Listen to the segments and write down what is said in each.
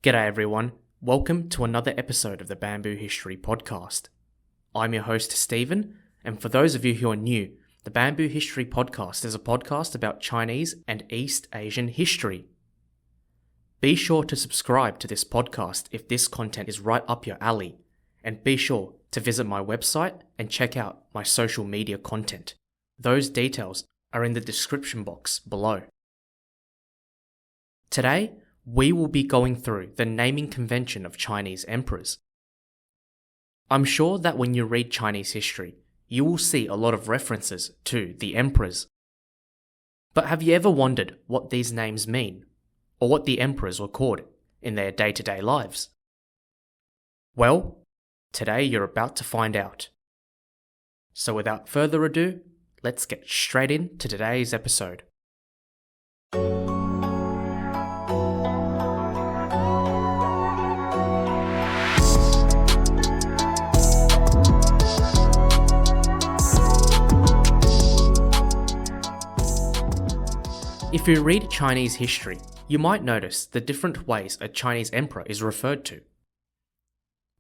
G'day everyone, welcome to another episode of the Bamboo History Podcast. I'm your host Stephen, and for those of you who are new, the Bamboo History Podcast is a podcast about Chinese and East Asian history. Be sure to subscribe to this podcast if this content is right up your alley, and be sure to visit my website and check out my social media content. Those details are in the description box below. Today, we will be going through the naming convention of Chinese emperors. I'm sure that when you read Chinese history, you will see a lot of references to the emperors. But have you ever wondered what these names mean, or what the emperors were called in their day-to-day lives? Well, today you're about to find out. So without further ado, let's get straight into today's episode. If you read Chinese history, you might notice the different ways a Chinese emperor is referred to.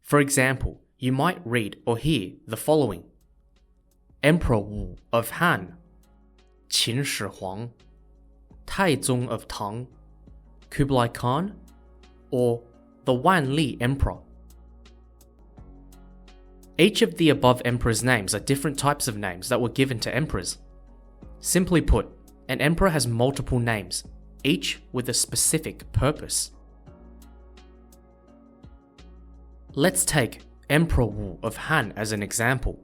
For example, you might read or hear the following: Emperor Wu of Han, Qin Shi Huang, Taizong of Tang, Kublai Khan, or the Wan Li Emperor. Each of the above emperors' names are different types of names that were given to emperors. Simply put, an emperor has multiple names, each with a specific purpose. Let's take Emperor Wu of Han as an example.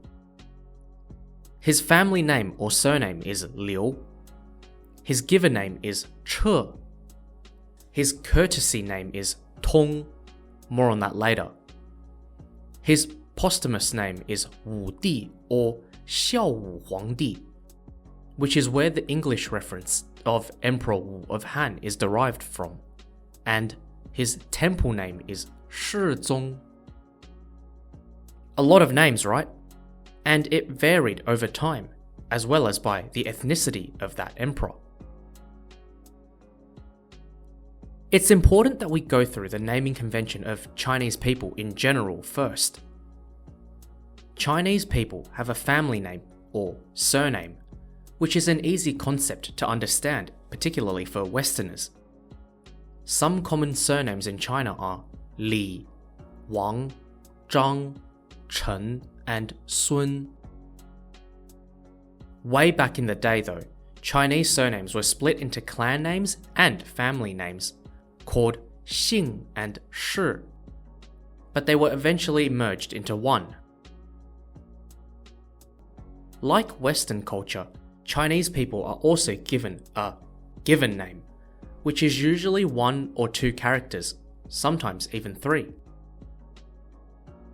His family name or surname is Liu. His given name is Che. His courtesy name is Tong. More on that later. His posthumous name is Wu Di or Xiao Wu Huangdi, which is where the English reference of Emperor Wu of Han is derived from, and his temple name is Shizong. A lot of names, right? And it varied over time, as well as by the ethnicity of that emperor. It's important that we go through the naming convention of Chinese people in general first. Chinese people have a family name or surname, which is an easy concept to understand, particularly for Westerners. Some common surnames in China are Li, Wang, Zhang, Chen, and Sun. Way back in the day though, Chinese surnames were split into clan names and family names, called Xing and Shi, but they were eventually merged into one. Like Western culture, Chinese people are also given a given name, which is usually 1 or 2 characters, sometimes even 3.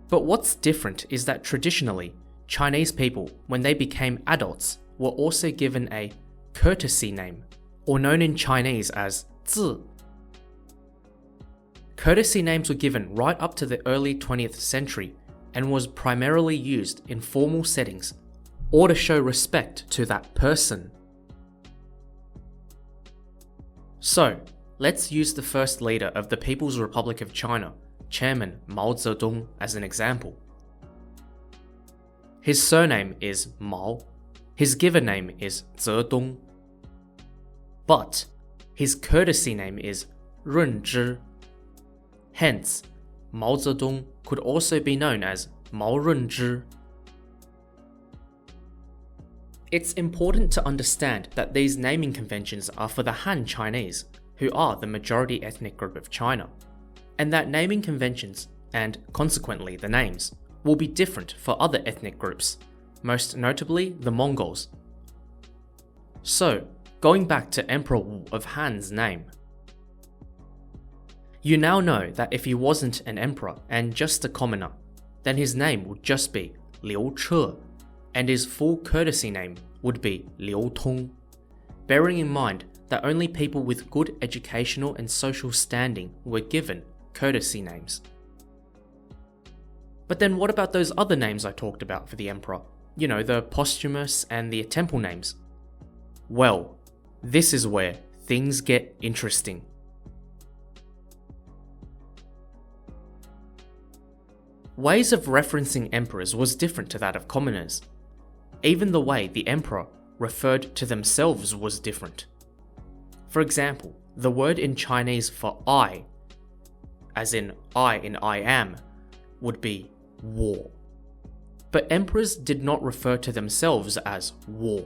But what's different is that traditionally, Chinese people, when they became adults, were also given a courtesy name, or known in Chinese as zi. Courtesy names were given right up to the early 20th century and was primarily used in formal settings or to show respect to that person. So, let's use the first leader of the People's Republic of China, Chairman Mao Zedong, as an example. His surname is Mao, his given name is Zedong, but his courtesy name is Runzhi. Hence, Mao Zedong could also be known as Mao Runzhi. It's important to understand that these naming conventions are for the Han Chinese, who are the majority ethnic group of China, and that naming conventions, and consequently the names, will be different for other ethnic groups, most notably the Mongols. So, going back to Emperor Wu of Han's name. You now know that if he wasn't an emperor and just a commoner, then his name would just be Liu Che, and his full courtesy name would be Liu Tong, bearing in mind that only people with good educational and social standing were given courtesy names. But then what about those other names I talked about for the emperor? You know, the posthumous and the temple names. Well, this is where things get interesting. ways of referencing emperors was different to that of commoners. Even the way the emperor referred to themselves was different. For example, the word in Chinese for I, as in I am, would be 我. But emperors did not refer to themselves as 我.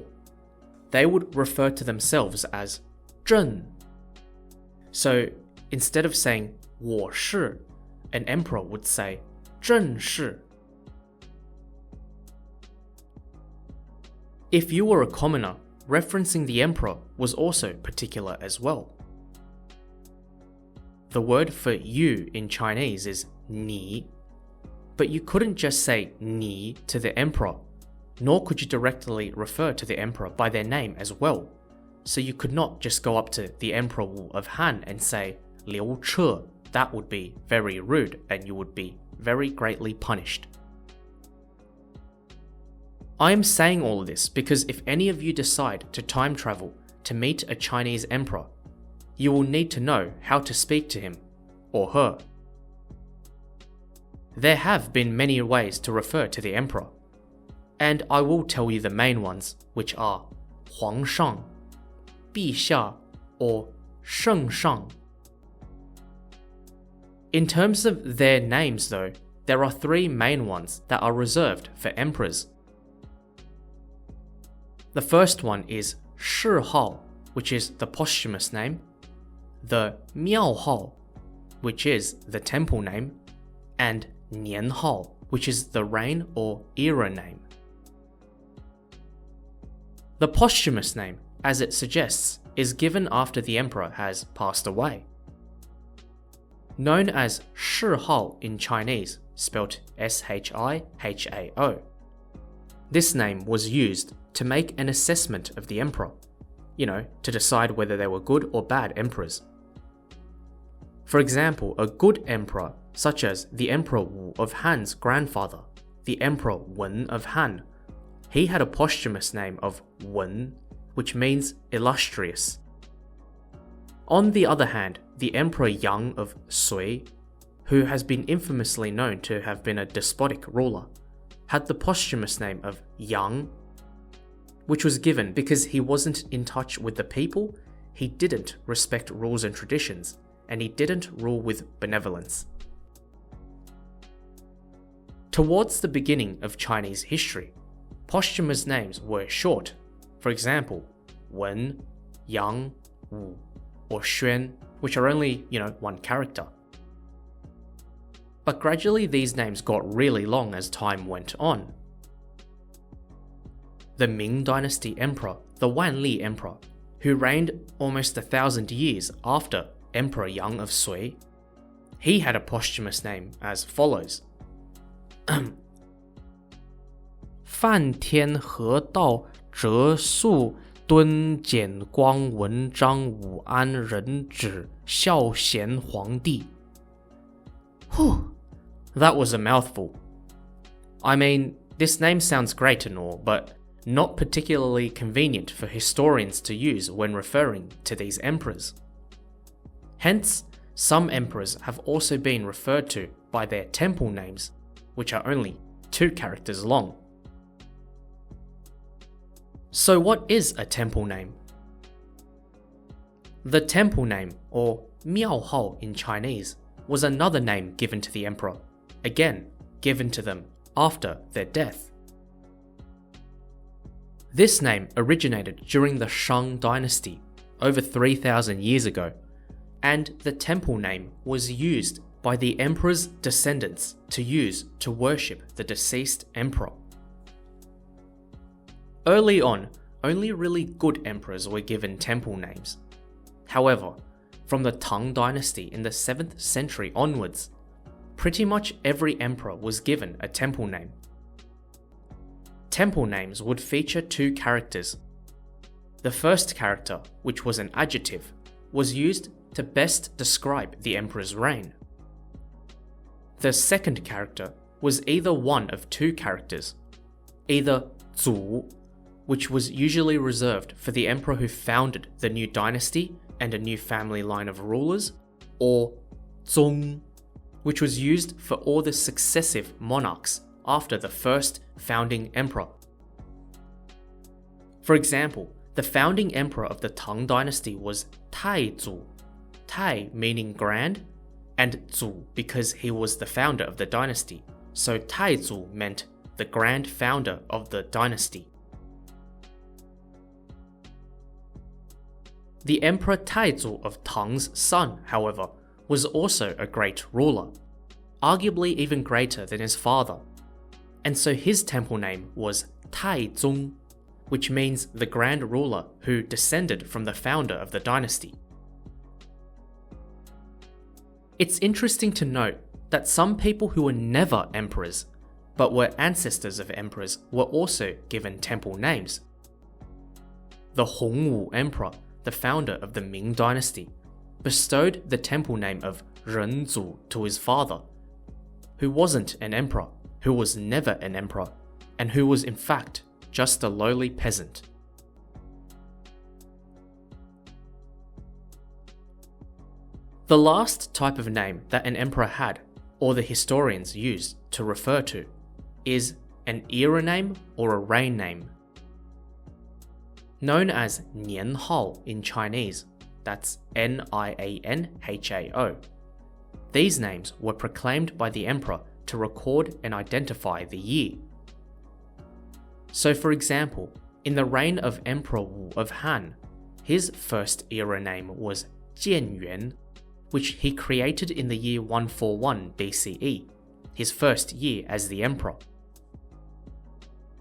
They would refer to themselves as 朕. So instead of saying 我是, an emperor would say 朕是. If you were a commoner, referencing the emperor was also particular as well. The word for you in Chinese is 你, but you couldn't just say 你 to the emperor, nor could you directly refer to the emperor by their name as well. So you could not just go up to the Emperor Wu of Han and say 刘彻. That would be very rude and you would be very greatly punished. I am saying all of this because if any of you decide to time travel to meet a Chinese emperor, you will need to know how to speak to him or her. There have been many ways to refer to the emperor, and I will tell you the main ones, which are 皇上, 陛下, or 圣上. In terms of their names though, there are three main ones that are reserved for emperors. The first one is 谥号, which is the posthumous name, the 庙号, which is the temple name, and 年号, which is the reign or era name. The posthumous name, as it suggests, is given after the emperor has passed away. Known as 谥号 in Chinese, spelt S-H-I-H-A-O. This name was used to make an assessment of the emperor, to decide whether they were good or bad emperors. For example, a good emperor, such as the Emperor Wu of Han's grandfather, the Emperor Wen of Han, he had a posthumous name of Wen, which means illustrious. On the other hand, the Emperor Yang of Sui, who has been infamously known to have been a despotic ruler, had the posthumous name of Yang, which was given because he wasn't in touch with the people, he didn't respect rules and traditions, and he didn't rule with benevolence. Towards the beginning of Chinese history, posthumous names were short. For example, Wen, Yang, Wu, or Xuan, which are only, one character. But gradually these names got really long as time went on. The Ming Dynasty Emperor, the Wanli Emperor, who reigned almost 1,000 years after Emperor Yang of Sui, he had a posthumous name as follows. 梵天河道折素敦简光文章武安仁旨孝贤皇帝. Whew, that was a mouthful. I mean, this name sounds great and all, but not particularly convenient for historians to use when referring to these emperors. Hence, some emperors have also been referred to by their temple names, which are only 2 characters long. So what is a temple name? The temple name, or 庙号 in Chinese, was another name given to the emperor, again given to them after their death. This name originated during the Shang dynasty, over 3,000 years ago, and the temple name was used by the emperor's descendants to worship the deceased emperor. Early on, only really good emperors were given temple names. However, from the Tang dynasty in the 7th century onwards, pretty much every emperor was given a temple name. Temple names would feature 2 characters. The first character, which was an adjective, was used to best describe the emperor's reign. The second character was either one of 2 characters, either 祖, which was usually reserved for the emperor who founded the new dynasty and a new family line of rulers, or 宗, which was used for all the successive monarchs after the first founding emperor. For example, the founding emperor of the Tang dynasty was Taizu, Tai meaning grand, and Zu because he was the founder of the dynasty, so Taizu meant the grand founder of the dynasty. The Emperor Taizu of Tang's son, however, was also a great ruler, arguably even greater than his father, and so his temple name was Taizong, which means the grand ruler who descended from the founder of the dynasty. It's interesting to note that some people who were never emperors, but were ancestors of emperors, were also given temple names. The Hongwu Emperor, the founder of the Ming dynasty, bestowed the temple name of Renzu to his father, who wasn't an emperor, who was never an emperor, and who was in fact just a lowly peasant. The last type of name that an emperor had, or the historians used to refer to, is an era name or a reign name. Known as Nianhao in Chinese, that's Nianhao. These names were proclaimed by the emperor to record and identify the year. So for example, in the reign of Emperor Wu of Han, his first era name was Jianyuan, which he created in the year 141 BCE, his first year as the emperor.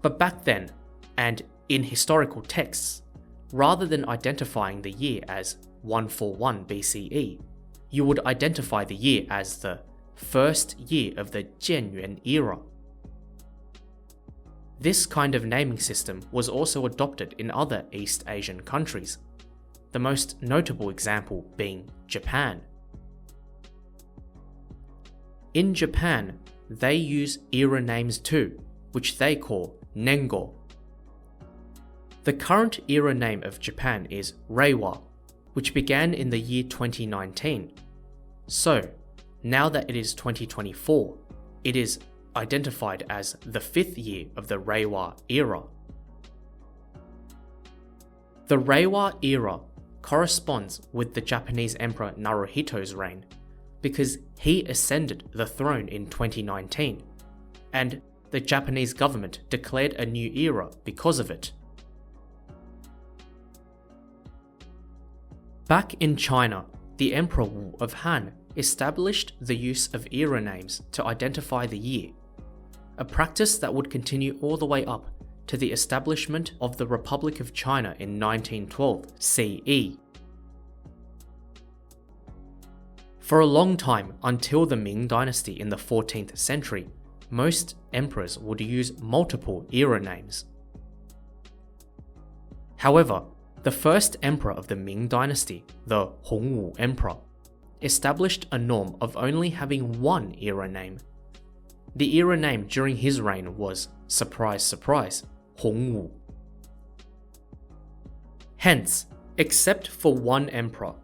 But back then, and in historical texts, rather than identifying the year as 141 BCE, you would identify the year as the first year of the Jianyuan era. This kind of naming system was also adopted in other East Asian countries, the most notable example being Japan. In Japan, they use era names too, which they call Nengo. The current era name of Japan is Reiwa, which began in the year 2019. So, now that it is 2024, it is identified as the 5th year of the Reiwa era. The Reiwa era corresponds with the Japanese Emperor Naruhito's reign, because he ascended the throne in 2019, and the Japanese government declared a new era because of it. Back in China, the Emperor Wu of Han established the use of era names to identify the year, a practice that would continue all the way up to the establishment of the Republic of China in 1912 CE. For a long time, until the Ming dynasty in the 14th century, most emperors would use multiple era names. However, the first emperor of the Ming dynasty, the Hongwu Emperor, established a norm of only having one era name. The era name during his reign was, surprise surprise, Hongwu. Hence, except for one emperor,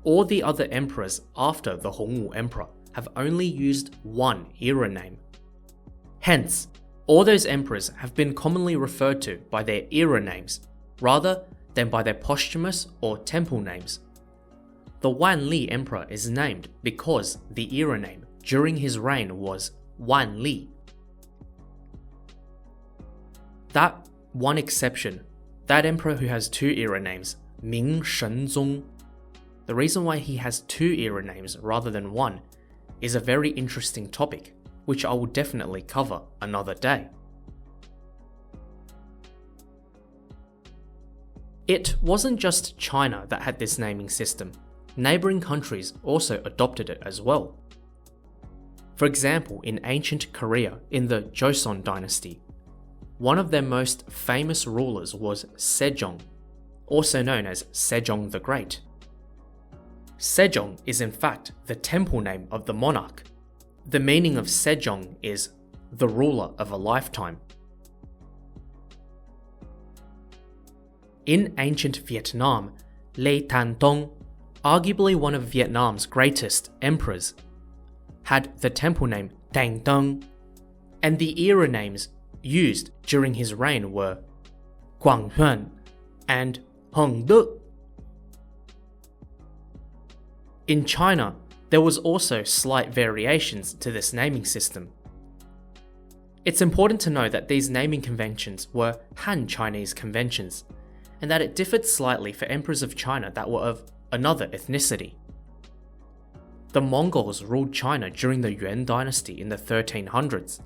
all the other emperors after the Hongwu Emperor have only used one era name. Hence, all those emperors have been commonly referred to by their era names, rather than by their posthumous or temple names. The Wan Li Emperor is named because the era name during his reign was Wan Li. That one exception, that emperor who has two era names, Ming Shenzong, the reason why he has two era names rather than one is a very interesting topic, which I will definitely cover another day. It wasn't just China that had this naming system. Neighbouring countries also adopted it as well. For example, in ancient Korea, in the Joseon dynasty, one of their most famous rulers was Sejong, also known as Sejong the Great. Sejong is in fact the temple name of the monarch. The meaning of Sejong is the ruler of a lifetime. In ancient Vietnam, Lê Thánh Tông, arguably one of Vietnam's greatest emperors, had the temple name Dangdeng, and the era names used during his reign were Guanghuan and Hongde. In China, there was also slight variations to this naming system. It's important to know that these naming conventions were Han Chinese conventions, and that it differed slightly for emperors of China that were of another ethnicity. The Mongols ruled China during the Yuan dynasty in the 1300s,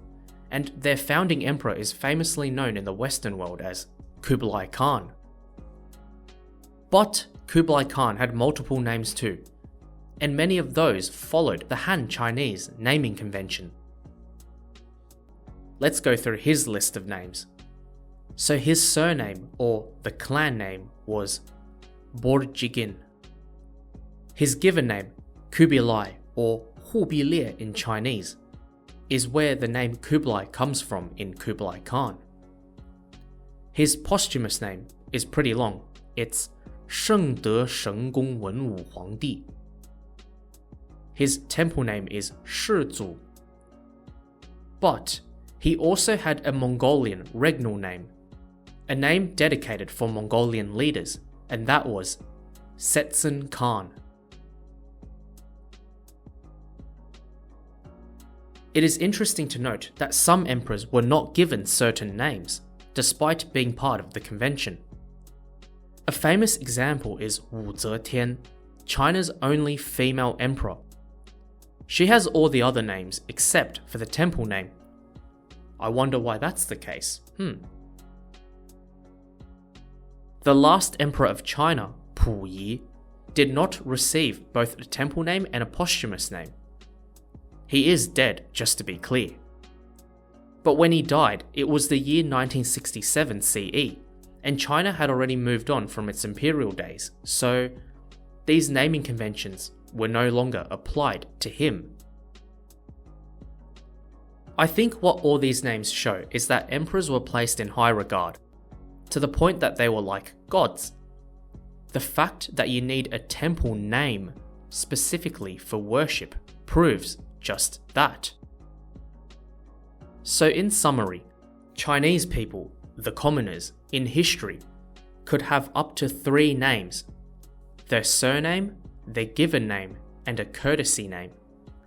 and their founding emperor is famously known in the Western world as Kublai Khan. But Kublai Khan had multiple names too, and many of those followed the Han Chinese naming convention. Let's go through his list of names. So his surname, or the clan name, was Borjigin. His given name, Kubilai, or Hubilie in Chinese, is where the name Kublai comes from in Kublai Khan. His posthumous name is pretty long. It's Shengde Shenggong Wenwu Huangdi. His temple name is Shizu. But he also had a Mongolian regnal name, a name dedicated for Mongolian leaders, and that was Setsun Khan. It is interesting to note that some emperors were not given certain names, despite being part of the convention. A famous example is Wu Zetian, China's only female emperor. She has all the other names except for the temple name. I wonder why that's the case. The last emperor of China, Pu Yi, did not receive both a temple name and a posthumous name. He is dead, just to be clear. But when he died, it was the year 1967 CE, and China had already moved on from its imperial days, so these naming conventions were no longer applied to him. I think what all these names show is that emperors were placed in high regard, to the point that they were like gods. The fact that you need a temple name specifically for worship proves just that. So in summary, Chinese people, the commoners, in history, could have up to 3 names: their surname, their given name, and a courtesy name,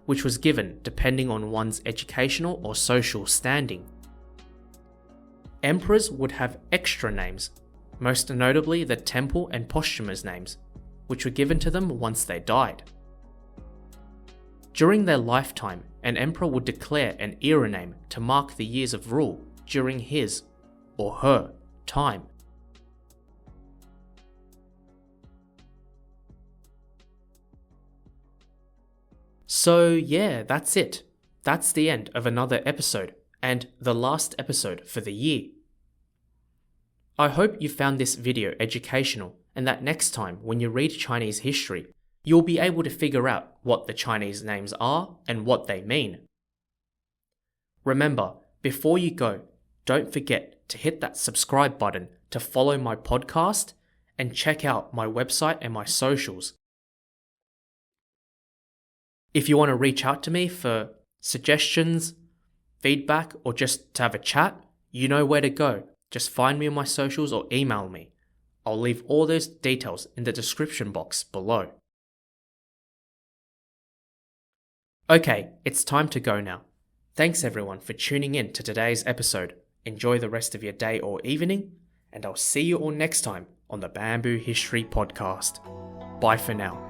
which was given depending on one's educational or social standing. Emperors would have extra names, most notably the temple and posthumous names, which were given to them once they died. During their lifetime, an emperor would declare an era name to mark the years of rule during his or her time. So yeah, that's it. That's the end of another episode, and the last episode for the year. I hope you found this video educational, and that next time when you read Chinese history, you'll be able to figure out what the Chinese names are and what they mean. Remember, before you go, don't forget to hit that subscribe button to follow my podcast and check out my website and my socials. If you want to reach out to me for suggestions, feedback, or just to have a chat, you know where to go. Just find me on my socials or email me. I'll leave all those details in the description box below. Okay, it's time to go now. Thanks everyone for tuning in to today's episode. Enjoy the rest of your day or evening, and I'll see you all next time on the Bamboo History Podcast. Bye for now.